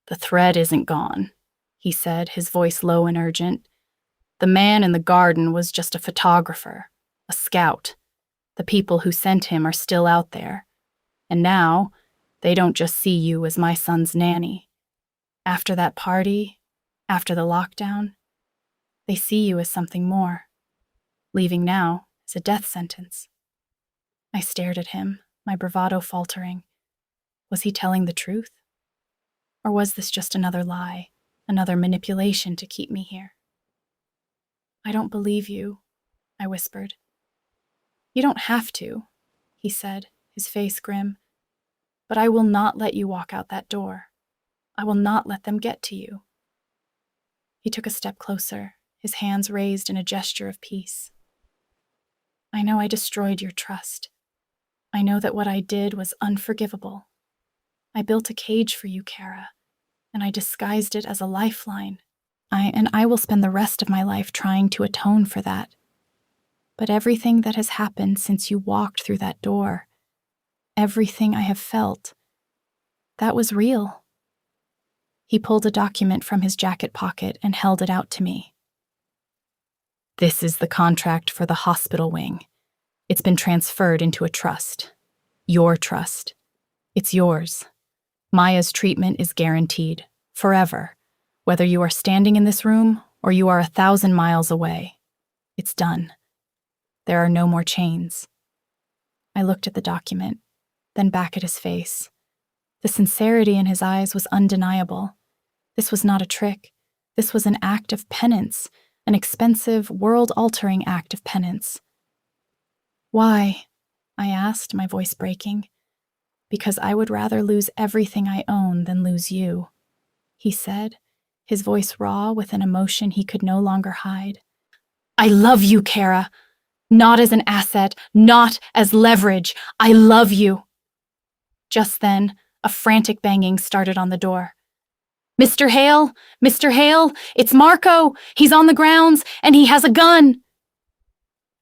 "The thread isn't gone," he said, his voice low and urgent. "The man in the garden was just a photographer, a scout. The people who sent him are still out there. And now, they don't just see you as my son's nanny. After that party, after the lockdown, they see you as something more. Leaving now is a death sentence." I stared at him, my bravado faltering. Was he telling the truth? Or was this just another lie, another manipulation to keep me here? "I don't believe you," I whispered. "You don't have to," he said, his face grim. "But I will not let you walk out that door. I will not let them get to you." He took a step closer, his hands raised in a gesture of peace. "I know I destroyed your trust. I know that what I did was unforgivable. I built a cage for you, Kara, and I disguised it as a lifeline. I will spend the rest of my life trying to atone for that. But everything that has happened since you walked through that door, everything I have felt, that was real." He pulled a document from his jacket pocket and held it out to me. "This is the contract for the hospital wing. It's been transferred into a trust. Your trust. It's yours. Maya's treatment is guaranteed, forever, whether you are standing in this room or you are 1,000 miles away. It's done. There are no more chains." I looked at the document, then back at his face. The sincerity in his eyes was undeniable. This was not a trick. This was an act of penance, an expensive, world-altering act of penance. "Why?" I asked, my voice breaking. "Because I would rather lose everything I own than lose you," he said, his voice raw with an emotion he could no longer hide. "I love you, Kara. Not as an asset, not as leverage. I love you." Just then, a frantic banging started on the door. "Mr. Hale! Mr. Hale! It's Marco! He's on the grounds, and he has a gun!"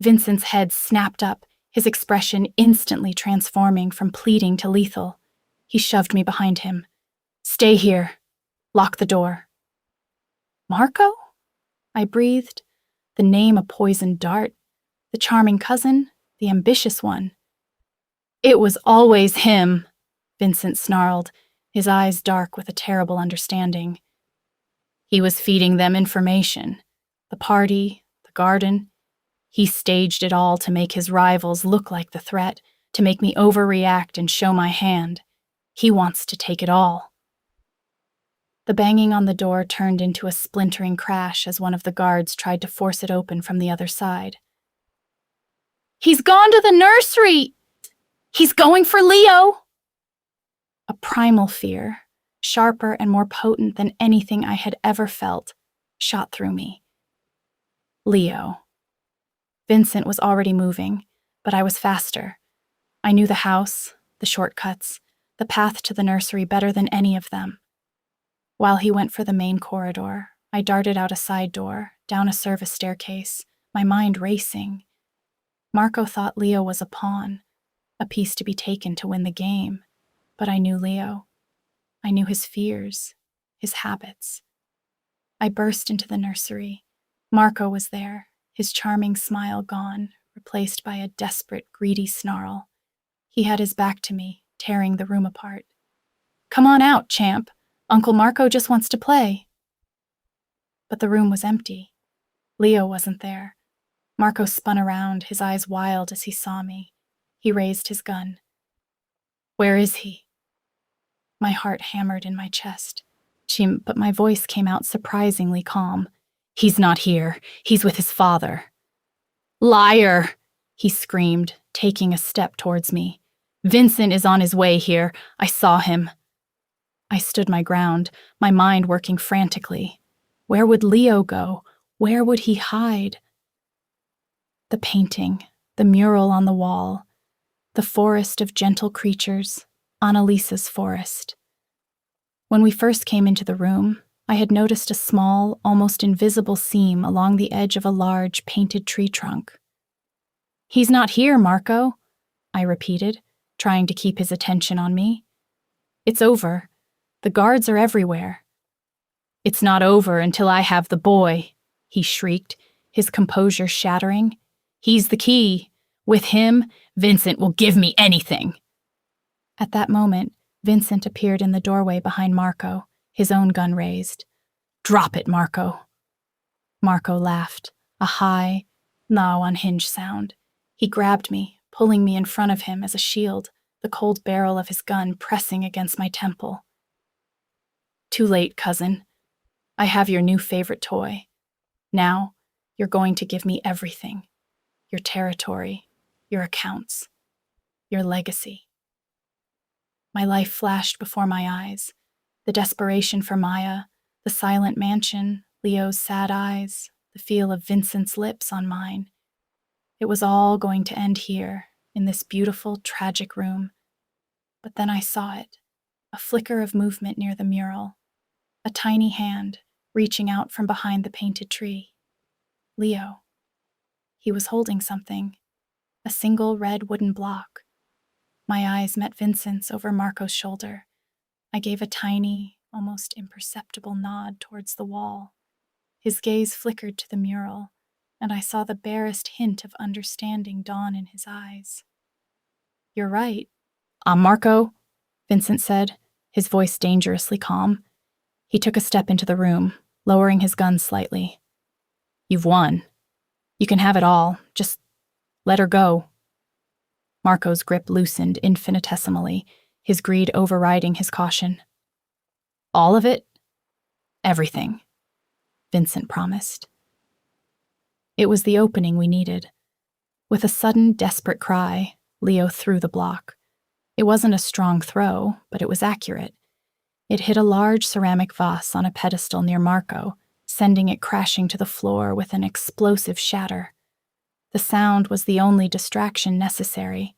Vincent's head snapped up, his expression instantly transforming from pleading to lethal. He shoved me behind him. "Stay here. Lock the door." "Marco?" I breathed, the name a poisoned dart, the charming cousin, the ambitious one. "It was always him," Vincent snarled, his eyes dark with a terrible understanding. "He was feeding them information. The party, the garden. He staged it all to make his rivals look like the threat, to make me overreact and show my hand. He wants to take it all." The banging on the door turned into a splintering crash as one of the guards tried to force it open from the other side. "He's gone to the nursery! He's going for Leo!" A primal fear, sharper and more potent than anything I had ever felt, shot through me. Leo. Vincent was already moving, but I was faster. I knew the house, the shortcuts, the path to the nursery better than any of them. While he went for the main corridor, I darted out a side door, down a service staircase, my mind racing. Marco thought Leo was a pawn, a piece to be taken to win the game, but I knew Leo. I knew his fears, his habits. I burst into the nursery. Marco was there, his charming smile gone, replaced by a desperate, greedy snarl. He had his back to me, tearing the room apart. "Come on out, champ. Uncle Marco just wants to play." But the room was empty. Leo wasn't there. Marco spun around, his eyes wild as he saw me. He raised his gun. "Where is he?" My heart hammered in my chest. But my voice came out surprisingly calm. "He's not here. He's with his father." "Liar!" he screamed, taking a step towards me. "Vincent is on his way here. I saw him." I stood my ground, my mind working frantically. Where would Leo go? Where would he hide? The painting, the mural on the wall, the forest of gentle creatures, Annalisa's forest. When we first came into the room, I had noticed a small, almost invisible seam along the edge of a large, painted tree trunk. "He's not here, Marco," I repeated, trying to keep his attention on me. "It's over. The guards are everywhere." "It's not over until I have the boy," he shrieked, his composure shattering. "He's the key. With him, Vincent will give me anything." At that moment, Vincent appeared in the doorway behind Marco, his own gun raised. "Drop it, Marco." Marco laughed, a high, now unhinged sound. He grabbed me, pulling me in front of him as a shield, the cold barrel of his gun pressing against my temple. "Too late, cousin. I have your new favorite toy. Now, you're going to give me everything. Your territory, your accounts, your legacy." My life flashed before my eyes. The desperation for Maya, the silent mansion, Leo's sad eyes, the feel of Vincent's lips on mine. It was all going to end here, in this beautiful, tragic room. But then I saw it, a flicker of movement near the mural, a tiny hand reaching out from behind the painted tree. Leo. He was holding something, a single red wooden block. My eyes met Vincent's over Marco's shoulder. I gave a tiny, almost imperceptible nod towards the wall. His gaze flickered to the mural, and I saw the barest hint of understanding dawn in his eyes. "You're right." Marco," Vincent said, his voice dangerously calm. He took a step into the room, lowering his gun slightly. "You've won. You can have it all. Just let her go." Marco's grip loosened infinitesimally, his greed overriding his caution. "All of it? Everything," Vincent promised. It was the opening we needed. With a sudden, desperate cry, Leo threw the block. It wasn't a strong throw, but it was accurate. It hit a large ceramic vase on a pedestal near Marco, sending it crashing to the floor with an explosive shatter. The sound was the only distraction necessary.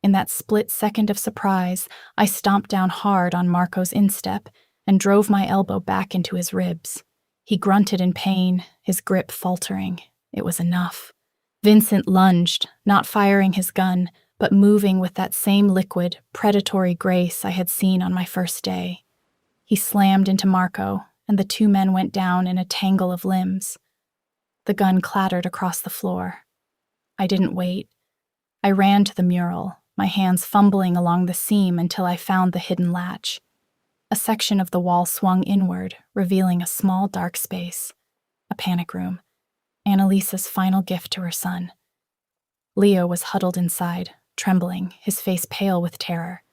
In that split second of surprise, I stomped down hard on Marco's instep and drove my elbow back into his ribs. He grunted in pain, his grip faltering. It was enough. Vincent lunged, not firing his gun, but moving with that same liquid, predatory grace I had seen on my first day. He slammed into Marco, and the two men went down in a tangle of limbs. The gun clattered across the floor. I didn't wait. I ran to the mural, my hands fumbling along the seam until I found the hidden latch. A section of the wall swung inward, revealing a small dark space. A panic room. Annalisa's final gift to her son. Leo was huddled inside, trembling, his face pale with terror.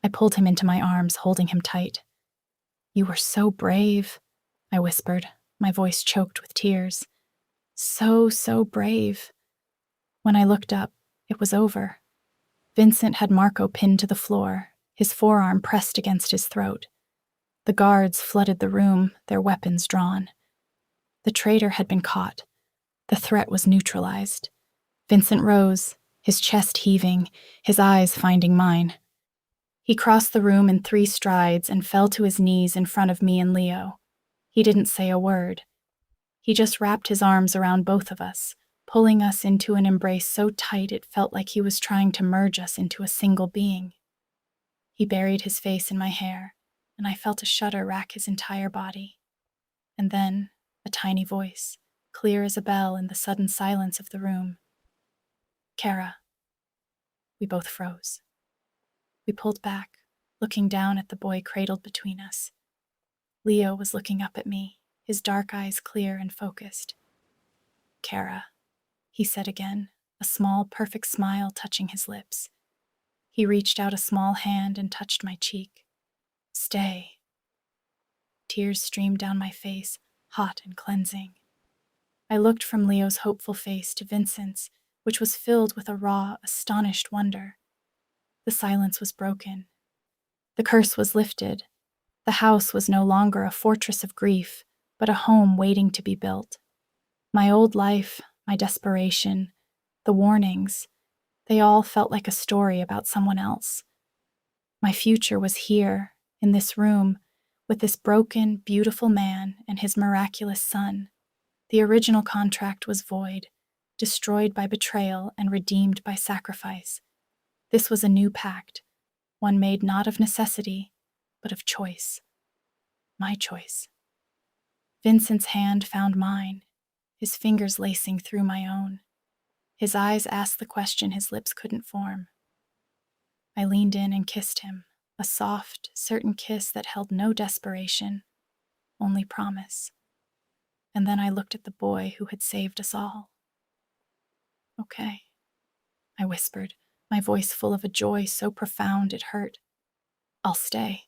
I pulled him into my arms, holding him tight. You were so brave, I whispered, my voice choked with tears. So brave. When I looked up, it was over. Vincent had Marco pinned to the floor, his forearm pressed against his throat. The guards flooded the room, their weapons drawn. The traitor had been caught. The threat was neutralized. Vincent rose, his chest heaving, his eyes finding mine. He crossed the room in 3 strides and fell to his knees in front of me and Leo. He didn't say a word. He just wrapped his arms around both of us, pulling us into an embrace so tight it felt like he was trying to merge us into a single being. He buried his face in my hair, and I felt a shudder rack his entire body. And then, a tiny voice, clear as a bell in the sudden silence of the room. Kara. We both froze. We pulled back, looking down at the boy cradled between us. Leo was looking up at me, his dark eyes clear and focused. Kara, he said again, a small, perfect smile touching his lips. He reached out a small hand and touched my cheek. Stay. Tears streamed down my face, hot and cleansing. I looked from Leo's hopeful face to Vincent's, which was filled with a raw, astonished wonder. The silence was broken. The curse was lifted. The house was no longer a fortress of grief, but a home waiting to be built. My old life, my desperation, the warnings, they all felt like a story about someone else. My future was here, in this room, with this broken, beautiful man and his miraculous son. The original contract was void, destroyed by betrayal and redeemed by sacrifice. This was a new pact, one made not of necessity, but of choice. My choice. Vincent's hand found mine, his fingers lacing through my own. His eyes asked the question his lips couldn't form. I leaned in and kissed him, a soft, certain kiss that held no desperation, only promise. And then I looked at the boy who had saved us all. Okay, I whispered, my voice full of a joy so profound it hurt. I'll stay.